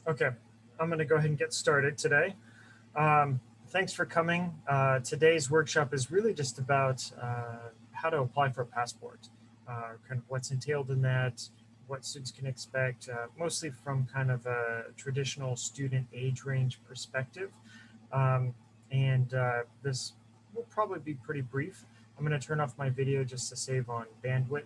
Okay, I'm going to go ahead and get started today. Um, Thanks for coming. Today's workshop is really just about how to apply for a passport, kind of what's entailed in that, what students can expect, mostly from kind of a traditional student age range perspective. Um, and this will probably be pretty brief. I'm going to turn off my video just to save on bandwidth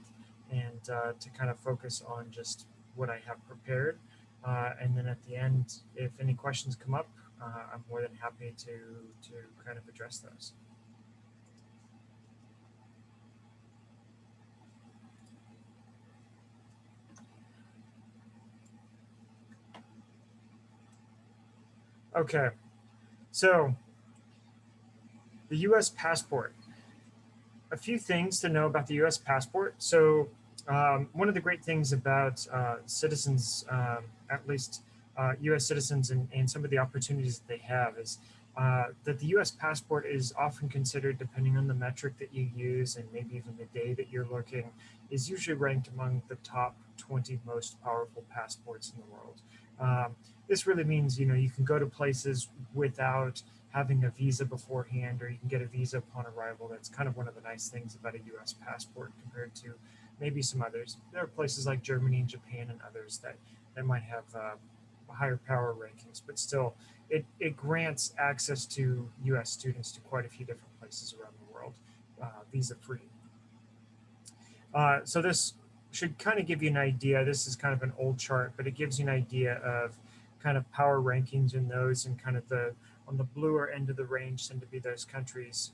and to kind of focus on just what I have prepared. And then at the end, if any questions come up, I'm more than happy to kind of address those. Okay, so the U.S. passport. A few things to know about the U.S. passport. So one of the great things about citizens, at least U.S. citizens, and some of the opportunities that they have is that the U.S. passport is often considered, depending on the metric that you use and maybe even the day that you're looking, is usually ranked among the top 20 most powerful passports in the world. This really means, you can go to places without having a visa beforehand, or you can get a visa upon arrival. That's kind of one of the nice things about a U.S. passport compared to maybe some others. There are places like Germany and Japan and others that might have higher power rankings, but still, it grants access to U.S. students to quite a few different places around the world, visa free. So this should kind of give you an idea. This is kind of an old chart, but it gives you an idea of kind of power rankings in those, and kind of the on the bluer end of the range tend to be those countries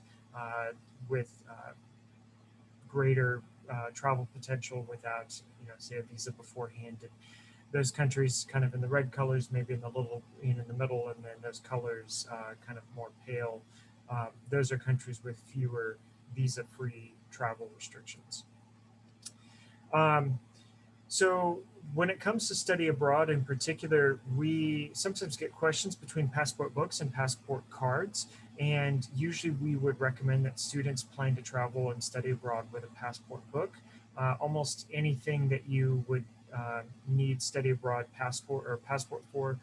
with greater travel potential without, say a visa beforehand. And those countries kind of in the red colors, maybe in the little, in the middle, and then those colors kind of more pale. Those are countries with fewer visa-free travel restrictions. Um, so when it comes to study abroad in particular, we sometimes get questions between passport books and passport cards. And usually we would recommend that students plan to travel and study abroad with a passport book. Almost anything that you would need study abroad passport or passport for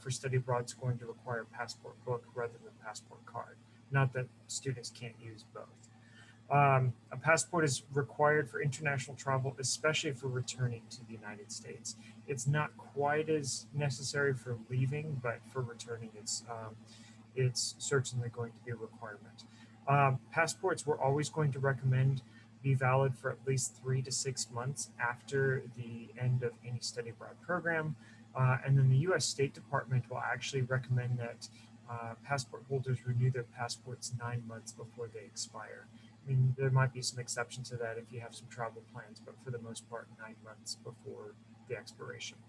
study abroad is going to require a passport book rather than passport card. Not that students can't use both. A passport is required for international travel, especially for returning to the United States. It's not quite as necessary for leaving, but for returning, it's certainly going to be a requirement. Passports we're always going to recommend be valid for at least 3 to 6 months after the end of any study abroad program. And then the U.S. State Department will actually recommend that passport holders renew their passports 9 months before they expire. I mean, there might be some exceptions to that if you have some travel plans, but for the most part, 9 months before the expiration.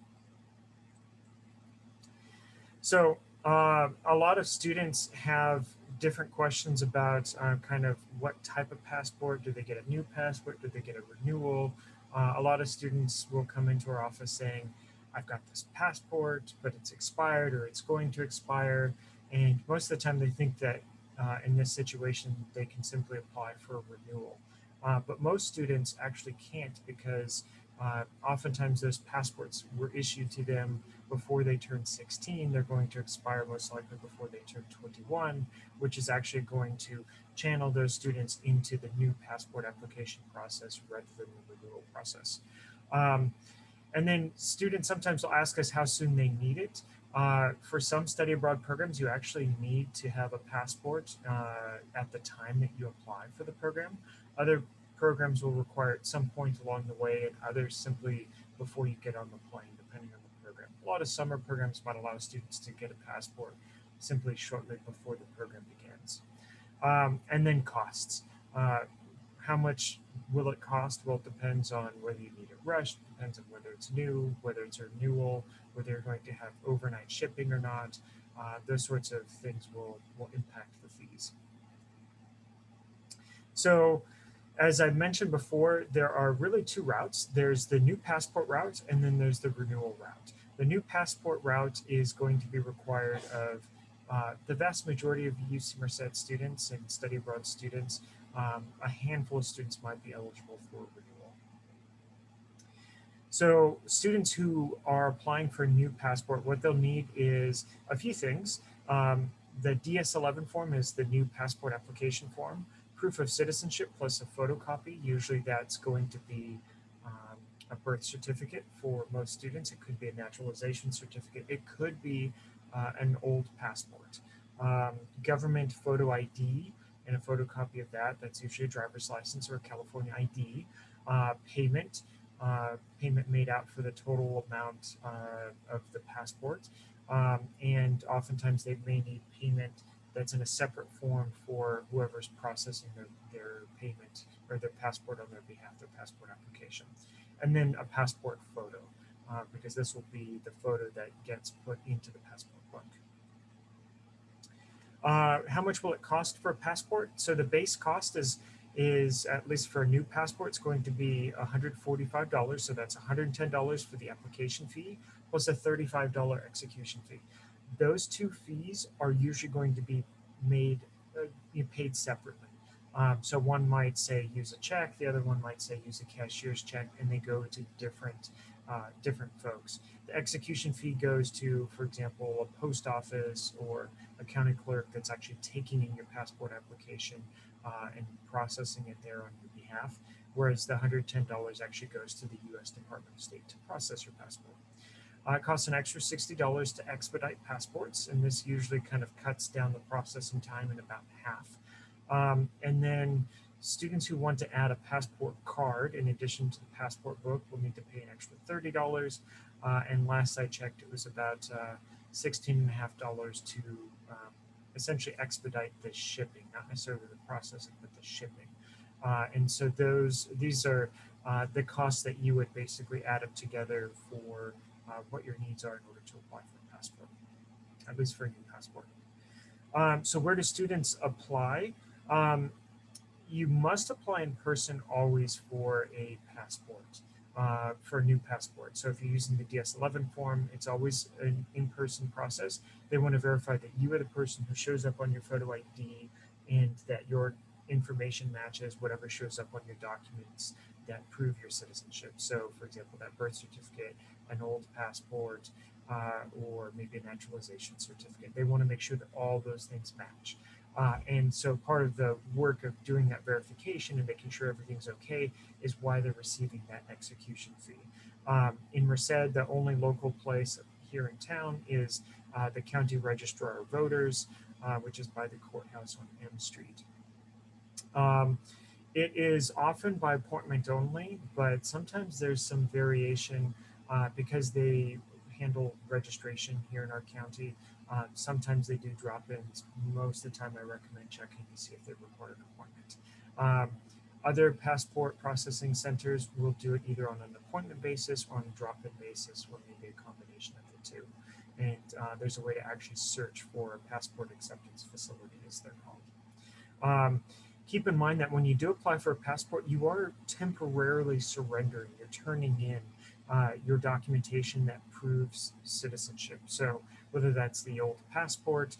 So a lot of students have different questions about kind of what type of passport. Do they get a new passport? Do they get a renewal? A lot of students will come into our office saying, I've got this passport, but it's expired or it's going to expire. And most of the time they think that in this situation, they can simply apply for a renewal. But most students actually can't, because oftentimes those passports were issued to them before they turn 16. They're going to expire most likely before they turn 21, which is actually going to channel those students into the new passport application process rather than the renewal process. And then students sometimes will ask us how soon they need it. For some study abroad programs, you actually need to have a passport at the time that you apply for the program. Other programs will require at some point along the way, and others simply before you get on the plane, depending on the program. A lot of summer programs might allow students to get a passport simply shortly before the program begins. And then costs. How much will it cost? Well, it depends on whether you need it rushed, depends on whether it's new, whether it's a renewal, whether you're going to have overnight shipping or not. Those sorts of things will impact the fees. So as I mentioned before, there are really two routes. There's the new passport route, and then there's the renewal route. The new passport route is going to be required of the vast majority of UC Merced students and study abroad students. A handful of students might be eligible for renewal. So students who are applying for a new passport, what they'll need is a few things. The DS11 form is the new passport application form, proof of citizenship plus a photocopy. Usually that's going to be a birth certificate for most students. It could be a naturalization certificate. It could be an old passport. Government photo ID and a photocopy of that. That's usually a driver's license or a California ID. Payment made out for the total amount of the passport. And oftentimes they may need payment that's in a separate form for whoever's processing their payment or their passport on their behalf, their passport application. And then a passport photo, because this will be the photo that gets put into the passport book. How much will it cost for a passport? So the base cost is at least for a new passport, it's going to be $145. So that's $110 for the application fee plus a $35 execution fee. Those two fees are usually going to be made paid separately. So one might say use a check, the other one might say use a cashier's check, and they go to different folks. The execution fee goes to, for example, a post office or a county clerk that's actually taking in your passport application and processing it there on your behalf, whereas the $110 actually goes to the U.S. Department of State to process your passport. It costs an extra $60 to expedite passports, and this usually kind of cuts down the processing time in about half. And then students who want to add a passport card in addition to the passport book will need to pay an extra $30. And last I checked, it was about $16.50 to essentially expedite the shipping, not necessarily the processing, but the shipping. And so these are the costs that you would basically add up together for what your needs are in order to apply for a passport, at least for a new passport. So where do students apply? You must apply in person always for a passport, for a new passport. So if you're using the DS11 form, it's always an in-person process. They want to verify that you are the person who shows up on your photo ID and that your information matches whatever shows up on your documents that prove your citizenship. So for example, that birth certificate, an old passport, or maybe a naturalization certificate. They want to make sure that all those things match. And so part of the work of doing that verification and making sure everything's okay is why they're receiving that execution fee. In Merced, the only local place here in town is the County Registrar of Voters, which is by the courthouse on M Street. It is often by appointment only, but sometimes there's some variation because they handle registration here in our county. Sometimes they do drop-ins. Most of the time I recommend checking to see if they require an appointment. Other passport processing centers will do it either on an appointment basis or on a drop-in basis, or maybe a combination of the two. And there's a way to actually search for a passport acceptance facility, as they're called. Keep in mind that when you do apply for a passport, you are temporarily surrendering. You're turning in your documentation that proves citizenship. So whether that's the old passport,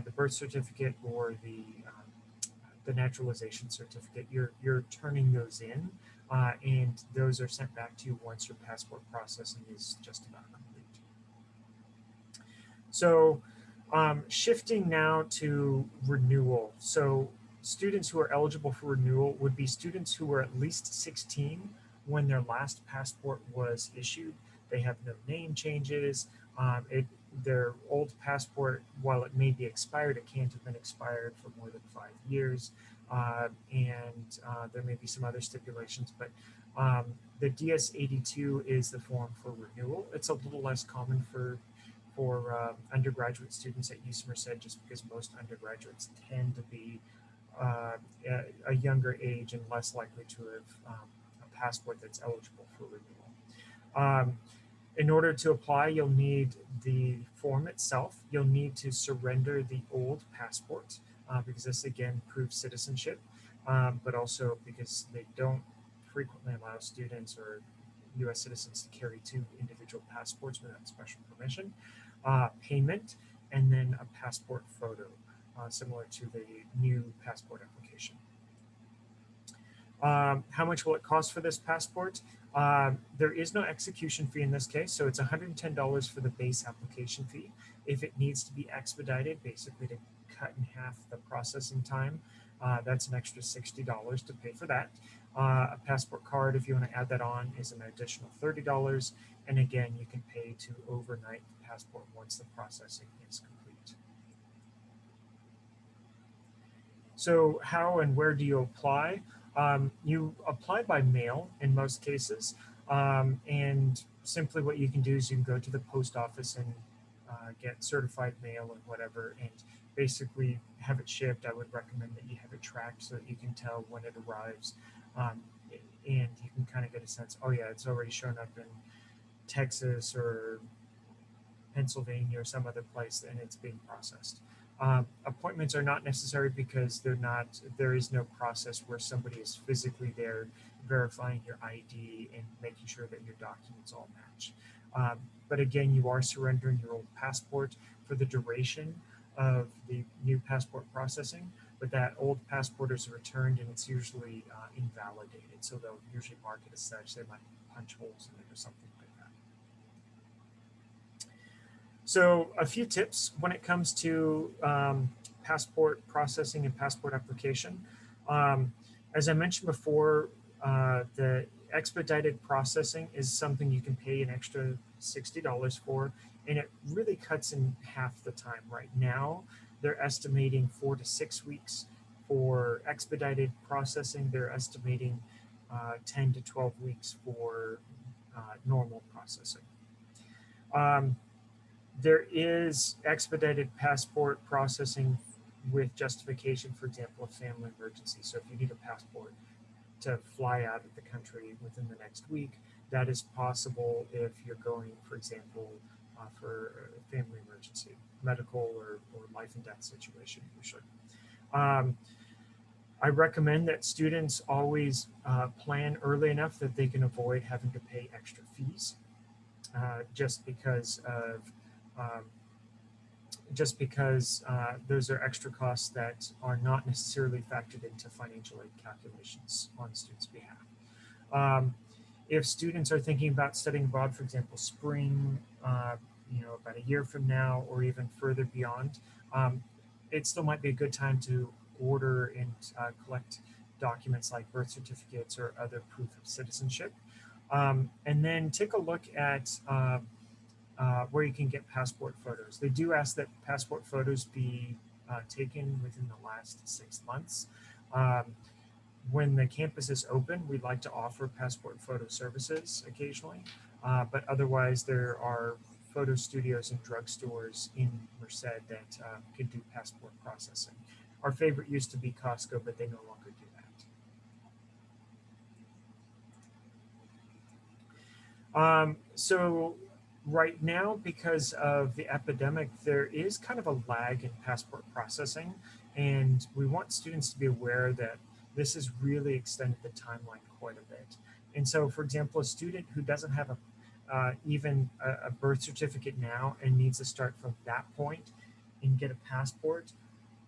the birth certificate, or the naturalization certificate, you're turning those in, and those are sent back to you once your passport processing is just about complete. So shifting now to renewal. So students who are eligible for renewal would be students who were at least 16 when their last passport was issued. They have no name changes. Their old passport, while it may be expired, it can't have been expired for more than 5 years. And there may be some other stipulations, but the DS82 is the form for renewal. It's a little less common for undergraduate students at UC Merced, just because most undergraduates tend to be a younger age and less likely to have a passport that's eligible for renewal. In order to apply, you'll need the form itself. You'll need to surrender the old passport because this again proves citizenship, but also because they don't frequently allow students or U.S. citizens to carry two individual passports without special permission. Payment, and then a passport photo, similar to the new passport application. How much will it cost for this passport? There is no execution fee in this case, so it's $110 for the base application fee. If it needs to be expedited, basically to cut in half the processing time, that's an extra $60 to pay for that. A passport card, if you want to add that on, is an additional $30. And again, you can pay to overnight the passport once the processing is complete. So how and where do you apply? You apply by mail in most cases. And simply what you can do is you can go to the post office and get certified mail or whatever, and basically have it shipped. I would recommend that you have it tracked so that you can tell when it arrives. Um, and you can kind of get a sense, oh yeah, it's already shown up in Texas or Pennsylvania or some other place, and it's being processed. Appointments are not necessary because there is no process where somebody is physically there verifying your ID and making sure that your documents all match. But again, you are surrendering your old passport for the duration of the new passport processing, but that old passport is returned and it's usually invalidated. So they'll usually mark it as such. They might punch holes in it or something like that. So a few tips when it comes to passport processing and passport application. Um, as I mentioned before, the expedited processing is something you can pay an extra $60 for, and it really cuts in half the time. Right now, they're estimating 4 to 6 weeks for expedited processing. They're estimating 10 to 12 weeks for normal processing. Um, there is expedited passport processing with justification, for example, a family emergency. So if you need a passport to fly out of the country within the next week, that is possible if you're going, for example, for a family emergency, medical or life and death situation, usually. Um, I recommend that students always plan early enough that they can avoid having to pay extra fees, just because of um, those are extra costs that are not necessarily factored into financial aid calculations on students' behalf. Um, if students are thinking about studying abroad, for example, spring, about a year from now or even further beyond, it still might be a good time to order and collect documents like birth certificates or other proof of citizenship. And then take a look at where you can get passport photos. They do ask that passport photos be taken within the last 6 months. Um, when the campus is open, we'd like to offer passport photo services occasionally, but otherwise there are photo studios and drugstores in Merced that can do passport processing. Our favorite used to be Costco, but they no longer do that. So right now, because of the epidemic, there is kind of a lag in passport processing, and we want students to be aware that this has really extended the timeline quite a bit. And so, for example, a student who doesn't have even a birth certificate now and needs to start from that point and get a passport,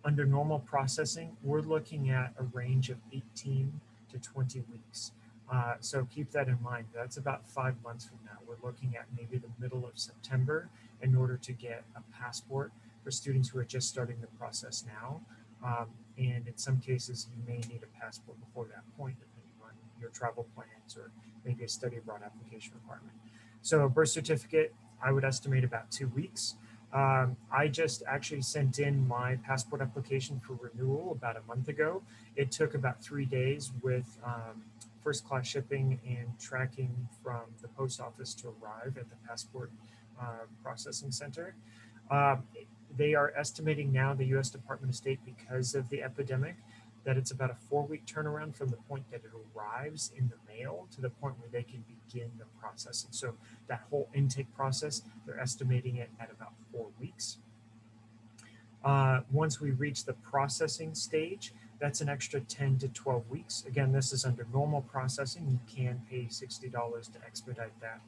under normal processing, we're looking at a range of 18 to 20 weeks. So keep that in mind. That's about 5 months from now. We're looking at maybe the middle of September in order to get a passport for students who are just starting the process now. And in some cases, you may need a passport before that point, depending on your travel plans or maybe a study abroad application requirement. So a birth certificate, I would estimate about 2 weeks. I just actually sent in my passport application for renewal about a month ago. It took about 3 days with first class shipping and tracking from the post office to arrive at the passport processing center. Um, they are estimating now, the US Department of State, because of the epidemic, that it's about a 4 week turnaround from the point that it arrives in the mail to the point where they can begin the processing. So that whole intake process, they're estimating it at about 4 weeks. Once we reach the processing stage, that's an extra 10 to 12 weeks. Again, this is under normal processing. You can pay $60 to expedite that,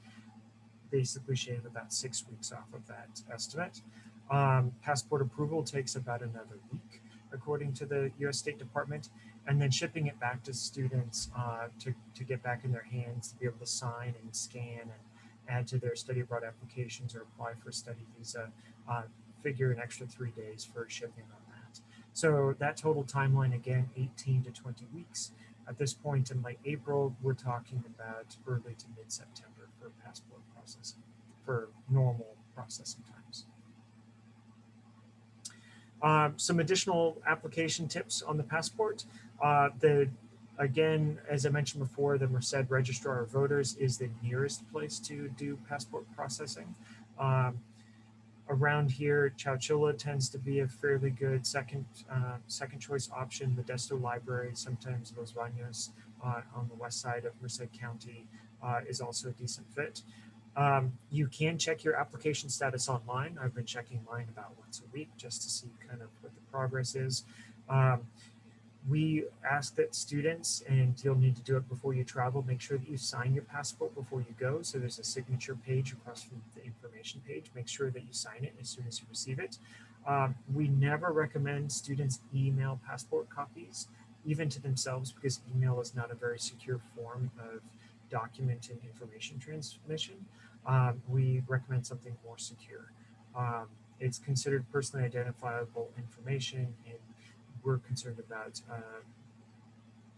basically shave about 6 weeks off of that estimate. Passport approval takes about another week, according to the US State Department. and then shipping it back to students to get back in their hands to be able to sign and scan and add to their study abroad applications or apply for study visa. Figure an extra 3 days for shipping on that. So that total timeline, again, 18 to 20 weeks. At this point in late April, we're talking about early to mid-September for passport processing, for normal processing times. Some additional application tips on the passport. Again, as I mentioned before, the Merced Registrar of Voters is the nearest place to do passport processing. Around here, Chowchilla tends to be a fairly good second choice option. Modesto Library, sometimes Los Baños on the west side of Merced County is also a decent fit. You can check your application status online. I've been checking mine about once a week just to see kind of what the progress is. We ask that students, and you'll need to do it before you travel, make sure that you sign your passport before you go. So there's a signature page across from the information page. Make sure that you sign it as soon as you receive it. We never recommend students email passport copies, even to themselves, because email is not a very secure form of document and information transmission. We recommend something more secure. It's considered personally identifiable information, and we're concerned about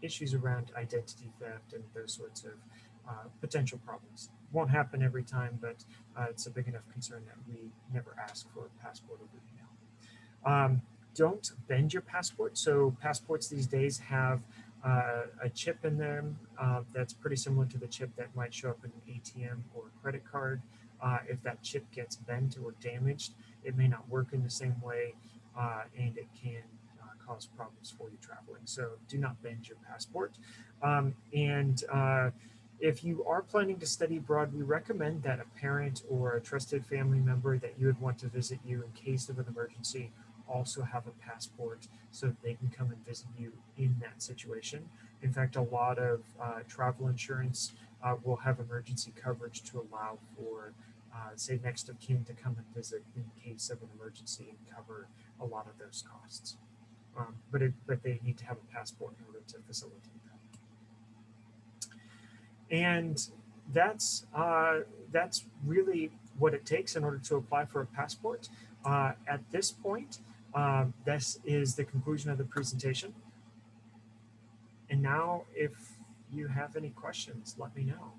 issues around identity theft and those sorts of potential problems. Won't happen every time, but it's a big enough concern that we never ask for a passport over email. Don't bend your passport. So passports these days have a chip in them that's pretty similar to the chip that might show up in an ATM or a credit card. If that chip gets bent or damaged, it may not work in the same way, and it can cause problems for you traveling. So do not bend your passport. If you are planning to study abroad, we recommend that a parent or a trusted family member that you would want to visit you in case of an emergency also have a passport so that they can come and visit you in that situation. In fact, a lot of travel insurance will have emergency coverage to allow for, say, next of kin to come and visit in case of an emergency and cover a lot of those costs. But they need to have a passport in order to facilitate that. And that's really what it takes in order to apply for a passport. At this point, this is the conclusion of the presentation. And now, if you have any questions, let me know.